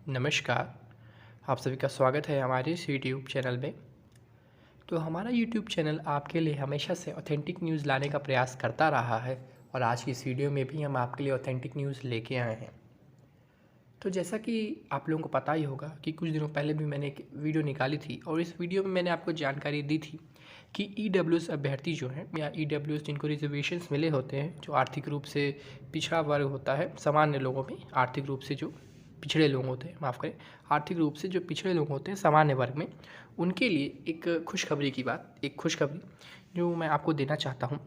नमस्कार, आप सभी का स्वागत है हमारे इस यूट्यूब चैनल में। तो हमारा यूट्यूब चैनल आपके लिए हमेशा से ऑथेंटिक न्यूज़ लाने का प्रयास करता रहा है और आज की इस वीडियो में भी हम आपके लिए ऑथेंटिक न्यूज़ लेके आए हैं। तो जैसा कि आप लोगों को पता ही होगा कि कुछ दिनों पहले भी मैंने एक वीडियो निकाली थी और इस वीडियो में मैंने आपको जानकारी दी थी कि ईडब्ल्यूएस अभ्यर्थी जो हैं या ईडब्ल्यूएस जिनको रिजर्वेशंस मिले होते हैं, जो आर्थिक रूप से पिछड़ा वर्ग होता है, सामान्य लोगों में आर्थिक रूप से जो पिछड़े लोग होते हैं, माफ़ करें, आर्थिक रूप से जो पिछड़े लोग होते हैं सामान्य वर्ग में, उनके लिए एक खुशखबरी जो मैं आपको देना चाहता हूँ,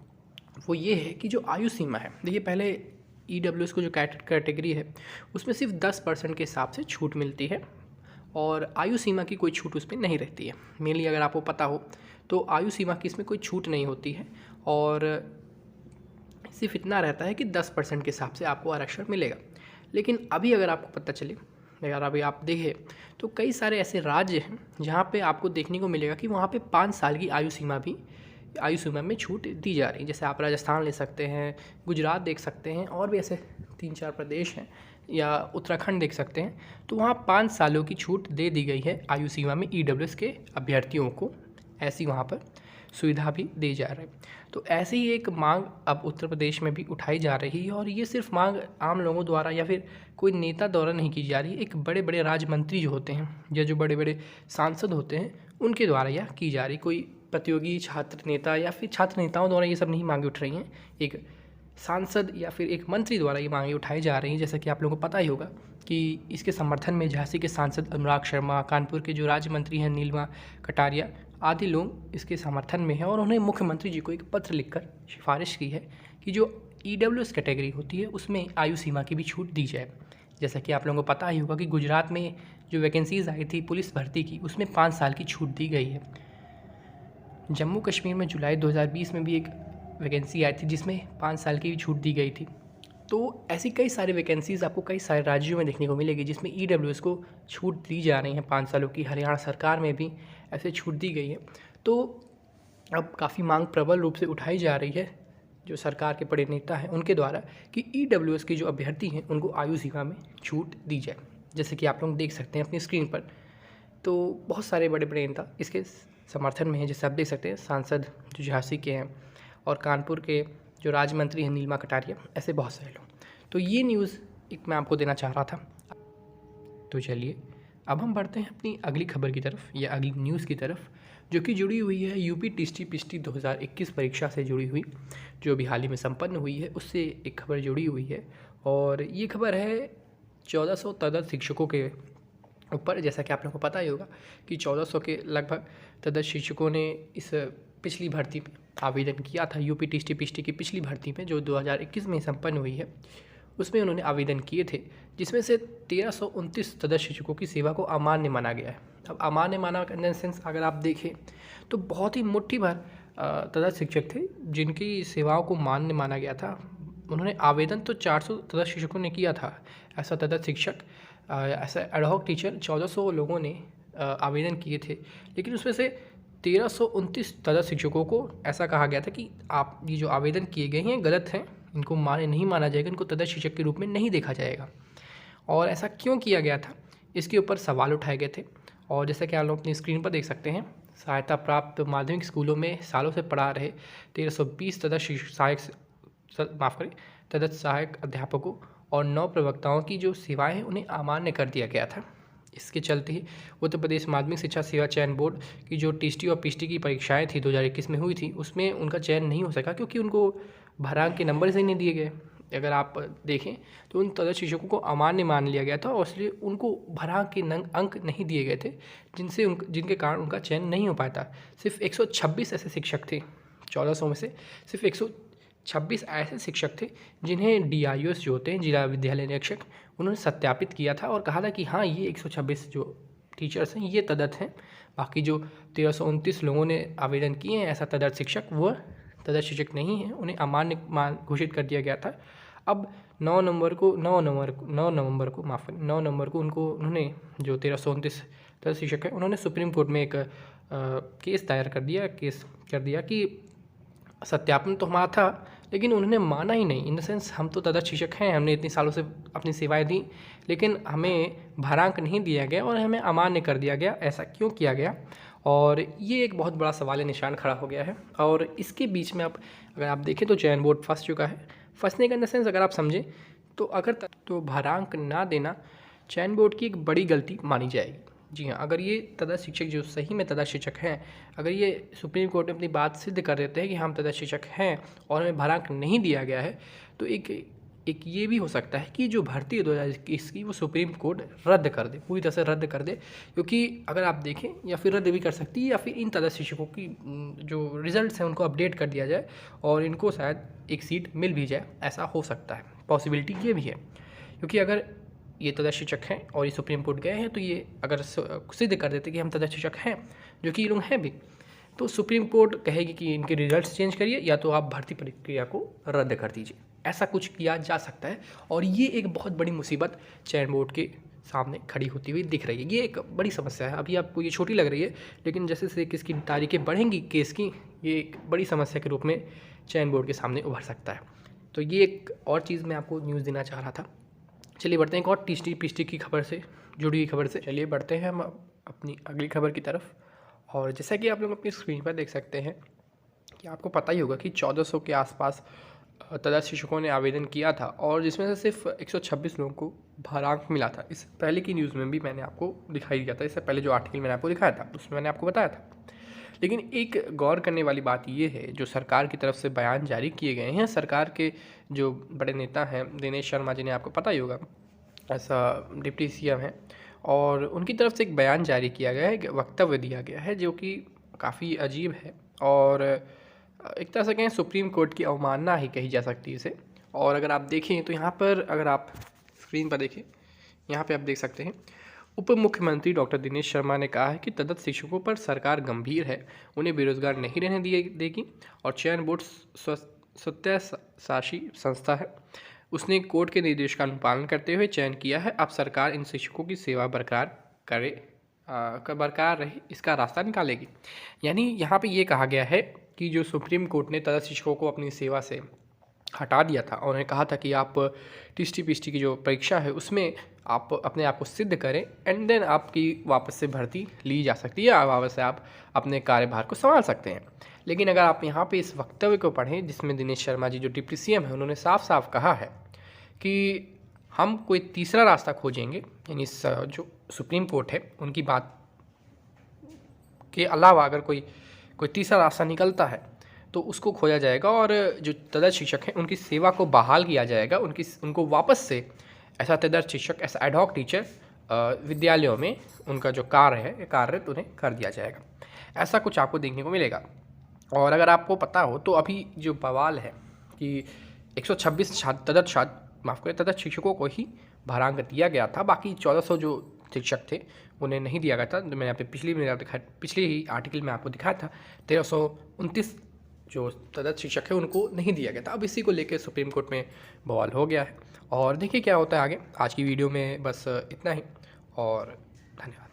वो ये है कि जो आयु सीमा है, देखिए पहले ईडब्ल्यूएस को जो कैटेगरी है उसमें सिर्फ 10% के हिसाब से छूट मिलती है और आयु सीमा की कोई छूट उसमें नहीं रहती है। मेनली अगर आपको पता हो तो आयु सीमा की इसमें कोई छूट नहीं होती है और सिर्फ इतना रहता है कि 10% के हिसाब से आपको आरक्षण मिलेगा। लेकिन अभी अगर आपको पता चले, अगर अभी आप देखें तो कई सारे ऐसे राज्य हैं जहाँ पे आपको देखने को मिलेगा कि वहाँ पे 5 साल की आयु सीमा में छूट दी जा रही है। जैसे आप राजस्थान ले सकते हैं, गुजरात देख सकते हैं और भी ऐसे 3-4 प्रदेश हैं, या उत्तराखंड देख सकते हैं। तो वहाँ 5 सालों की छूट दे दी गई है आयु सीमा में ईडब्ल्यूएस के अभ्यर्थियों को, ऐसी वहाँ पर सुविधा भी दी जा रही है। तो ऐसी ही एक मांग अब उत्तर प्रदेश में भी उठाई जा रही है और ये सिर्फ मांग आम लोगों द्वारा या फिर कोई नेता द्वारा नहीं की जा रही है। एक बड़े बड़े राज्य मंत्री जो होते हैं या जो बड़े बड़े सांसद होते हैं उनके द्वारा यह की जा रही, कोई प्रतियोगी छात्र नेता या फिर छात्र नेताओं द्वारा ये सब नहीं मांगे उठ रही हैं। एक सांसद या फिर एक मंत्री द्वारा ये मांगे उठाई जा रही हैं। जैसा कि आप लोगों को पता ही होगा कि इसके समर्थन में झांसी के सांसद अनुराग शर्मा, कानपुर के जो राज्य मंत्री हैं नीलमा कटारिया आदि लोग इसके समर्थन में हैं और उन्होंने मुख्यमंत्री जी को एक पत्र लिखकर सिफारिश की है कि जो ईडब्ल्यूएस कैटेगरी होती है उसमें आयु सीमा की भी छूट दी जाए। जैसा कि आप लोगों को पता ही होगा कि गुजरात में जो वैकेंसीज़ आई थी पुलिस भर्ती की, उसमें 5 साल की छूट दी गई है। जम्मू कश्मीर में जुलाई 2020 में भी एक वैकेंसी आई थी जिसमें 5 साल की छूट दी गई थी। तो ऐसी कई सारी वैकेंसीज़ आपको कई सारे राज्यों में देखने को मिलेगी जिसमें ईडब्ल्यूएस को छूट दी जा रही हैं 5 सालों की। हरियाणा सरकार में भी ऐसे छूट दी गई है। तो अब काफ़ी मांग प्रबल रूप से उठाई जा रही है जो सरकार के बड़े नेता हैं उनके द्वारा कि ईडब्ल्यूएस के जो अभ्यर्थी हैं उनको आयु सीमा में छूट दी जाए। जैसे कि आप लोग देख सकते हैं अपनी स्क्रीन पर, तो बहुत सारे बड़े बड़े नेता इसके समर्थन में हैं। जैसे आप देख सकते हैं सांसद जो झांसी के हैं और कानपुर के जो राज्य मंत्री हैं नीलमा कटारिया, ऐसे बहुत सारे लोग। तो ये न्यूज़ एक मैं आपको देना चाह रहा था। तो चलिए अब हम बढ़ते हैं अपनी अगली खबर की तरफ या अगली न्यूज़ की तरफ, जो कि जुड़ी हुई है यूपी टीएसटी पीएसटी 2021 परीक्षा से जुड़ी हुई, जो अभी हाल ही में संपन्न हुई है, उससे एक खबर जुड़ी हुई है। और ये खबर है 1400 तदर्थ शिक्षकों के ऊपर। जैसा कि आप लोगों को पता ही होगा कि 1400 के लगभग तदर्थ शिक्षकों ने इस पिछली भर्ती में आवेदन किया था। यूपी टीएसटी पीएसटी की पिछली भर्ती में जो 2021 में संपन्न हुई है, उसमें उन्होंने आवेदन किए थे, जिसमें से 1329 तदर्थ शिक्षकों की सेवा को अमान्य माना गया है। अब अमान्य माना इन द सेंस अगर आप देखें तो बहुत ही मुट्ठी भर तदर्थ शिक्षक थे जिनकी सेवाओं को मान्य माना गया था। उन्होंने आवेदन तो 400 तदर्थ शिक्षकों ने किया था। ऐसा तदर्थ शिक्षक, ऐसा एडहॉक टीचर 1400 लोगों ने आवेदन किए थे, लेकिन उसमें से 1329 तदर्थ शिक्षकों को ऐसा कहा गया था कि आप ये जो आवेदन किए गए हैं गलत हैं, इनको नहीं माना जाएगा, इनको तदर्थ शिक्षक के रूप में नहीं देखा जाएगा। और ऐसा क्यों किया गया था, इसके ऊपर सवाल उठाए गए थे। और जैसा कि आप लोग अपनी स्क्रीन पर देख सकते हैं, सहायता प्राप्त माध्यमिक स्कूलों में सालों से पढ़ा रहे 1320 तदर्थ सहायक अध्यापकों और 9 प्रवक्ताओं की जो सेवाएं हैं उन्हें अमान्य कर दिया गया था। इसके चलते ही उत्तर प्रदेश माध्यमिक शिक्षा सेवा चयन बोर्ड की जो टीएसटी और पीएसटी की परीक्षाएं थी 2021 में हुई थी, उसमें उनका चयन नहीं हो सका क्योंकि उनको भरांक के नंबर से नहीं दिए गए। अगर आप देखें तो उन तदर्थ शिक्षकों को अमान्य मान लिया गया था और इसलिए उनको भरांक के अंक नहीं दिए गए थे, जिनके कारण उनका चयन नहीं हो पाया था। सिर्फ 126 ऐसे शिक्षक थे, 1400 में से सिर्फ 126 ऐसे शिक्षक थे जिन्हें डीआईओएस जो होते हैं, जिला विद्यालय निरीक्षक, उन्होंने सत्यापित किया था और कहा था कि हाँ ये 126 जो टीचर्स हैं ये तदर्थ हैं। बाकी जो 1329 लोगों ने आवेदन किए हैं ऐसा तदर्थ शिक्षक, वह तदर्थ शिक्षक नहीं है, उन्हें अमान्य घोषित कर दिया गया था। अब 9 नवंबर को उन्होंने जो 1329 तदर्थ शिक्षक हैं उन्होंने सुप्रीम कोर्ट में एक केस कर दिया कि सत्यापन तो हमारा था लेकिन उन्होंने माना ही नहीं। इन द सेंस हम तो तदर्थ शिक्षक हैं, हमने इतने सालों से अपनी सेवाएं दी, लेकिन हमें भरांक नहीं दिया गया और हमें अमान्य कर दिया गया। ऐसा क्यों किया गया? और ये एक बहुत बड़ा सवाल निशान खड़ा हो गया है। और इसके बीच में अगर आप देखें तो चयन बोर्ड फंस चुका है। फंसने का इन द सेंस अगर आप समझें तो भरांक ना देना चयन बोर्ड की एक बड़ी गलती मानी जाएगी। जी हाँ, अगर ये तदर्थ शिक्षक जो सही में तदर्थ शिक्षक हैं, अगर ये सुप्रीम कोर्ट में अपनी बात सिद्ध कर देते हैं कि हम तदर्थ शिक्षक हैं और हमें भरांक नहीं दिया गया है, तो एक ये भी हो सकता है कि जो भर्ती है 2021 की वो सुप्रीम कोर्ट रद्द कर दे, पूरी तरह से रद्द कर दे। क्योंकि अगर आप देखें, या फिर रद्द भी कर सकती है, या फिर इन तदर्थ शिक्षकों की जो रिजल्ट्स हैं उनको अपडेट कर दिया जाए और इनको शायद एक सीट मिल भी जाए। ऐसा हो सकता है, पॉसिबिलिटी ये भी है। क्योंकि अगर ये तदर्थ शिक्षक हैं और ये सुप्रीम कोर्ट गए हैं, तो ये अगर सिद्ध कर देते कि हम तदर्थ शिक्षक हैं, जो कि ये लोग हैं भी, तो सुप्रीम कोर्ट कहेगी कि इनके रिजल्ट्स चेंज करिए या तो आप भर्ती प्रक्रिया को रद्द कर दीजिए। ऐसा कुछ किया जा सकता है और ये एक बहुत बड़ी मुसीबत चयन बोर्ड के सामने खड़ी होती हुई दिख रही है। ये एक बड़ी समस्या है। अभी आपको ये छोटी लग रही है, लेकिन जैसे जैसे इसकी तारीखें बढ़ेंगी केस की, ये एक बड़ी समस्या के रूप में चयन बोर्ड के सामने उभर सकता है। तो ये एक और चीज़ मैं आपको न्यूज़ देना चाह रहा था। चलिए बढ़ते हैं एक और टीस्टी की खबर से जुड़ी हुई खबर से। चलिए बढ़ते हैं हम अपनी अगली खबर की तरफ। और जैसा कि आप लोग अपनी स्क्रीन पर देख सकते हैं कि आपको पता ही होगा कि 1400 के आसपास तदर्थ शिक्षकों ने आवेदन किया था और जिसमें से सिर्फ 126 लोगों को भरांक मिला था। इस पहले की न्यूज़ में भी मैंने आपको दिखाई दिया था, इससे पहले जो आर्टिकल मैंने आपको दिखाया था उसमें मैंने आपको बताया था। लेकिन एक गौर करने वाली बात ये है, जो सरकार की तरफ से बयान जारी किए गए हैं, सरकार के जो बड़े नेता हैं दिनेश शर्मा जी ने, आपको पता ही होगा, ऐसा डिप्टी सीएम है, और उनकी तरफ से एक बयान जारी किया गया है, एक वक्तव्य दिया गया है जो कि काफ़ी अजीब है और एक तरह से कहें सुप्रीम कोर्ट की अवमानना ही कही जा सकती है इसे। और अगर आप देखें तो यहाँ पर, अगर आप स्क्रीन पर देखें, यहाँ पे आप देख सकते हैं, उप मुख्यमंत्री डॉक्टर दिनेश शर्मा ने कहा है कि तदर्थ शिक्षकों पर सरकार गंभीर है, उन्हें बेरोजगार नहीं रहने देगी और चयन बोर्ड सत्ताशासी संस्था है, उसने कोर्ट के निर्देश का अनुपालन करते हुए चयन किया है। अब सरकार इन शिक्षकों की सेवा बरकरार रहे इसका रास्ता निकालेगी। यानी यहाँ पे ये कहा गया है कि जो सुप्रीम कोर्ट ने तदर्थ शिक्षकों को अपनी सेवा से हटा दिया था और उन्हें कहा था कि आप टीस्टी की जो परीक्षा है उसमें आप अपने आप को सिद्ध करें एंड देन आपकी वापस से भर्ती ली जा सकती है, वापस से आप अपने कार्यभार को संभाल सकते हैं। लेकिन अगर आप यहाँ पे इस वक्तव्य को पढ़ें जिसमें दिनेश शर्मा जी जो डिप्टी सीएम है, उन्होंने साफ साफ कहा है कि हम कोई तीसरा रास्ता खोजेंगे, यानी जो सुप्रीम कोर्ट है उनकी बात के अलावा अगर कोई तीसरा रास्ता निकलता है तो उसको खोजा जाएगा और जो तदर्थ शिक्षक हैं उनकी सेवा को बहाल किया जाएगा, उनको वापस से ऐसा तदर्थ शिक्षक, ऐसा एडहॉक टीचर विद्यालयों में उनका जो कार्यरत उन्हें कर दिया जाएगा। ऐसा कुछ आपको देखने को मिलेगा। और अगर आपको पता हो तो अभी जो बवाल है कि 126 तदर्थ शिक्षकों को ही भरांक दिया गया था, बाकी 1400 जो शिक्षक थे उन्हें नहीं दिया गया था। मैंने यहाँ पे पिछले ही आर्टिकल में आपको दिखाया था 1329 जो तदर्थ शिक्षक है उनको नहीं दिया गया था। अब इसी को लेकर सुप्रीम कोर्ट में बवाल हो गया है और देखिए क्या होता है आगे। आज की वीडियो में बस इतना ही और धन्यवाद।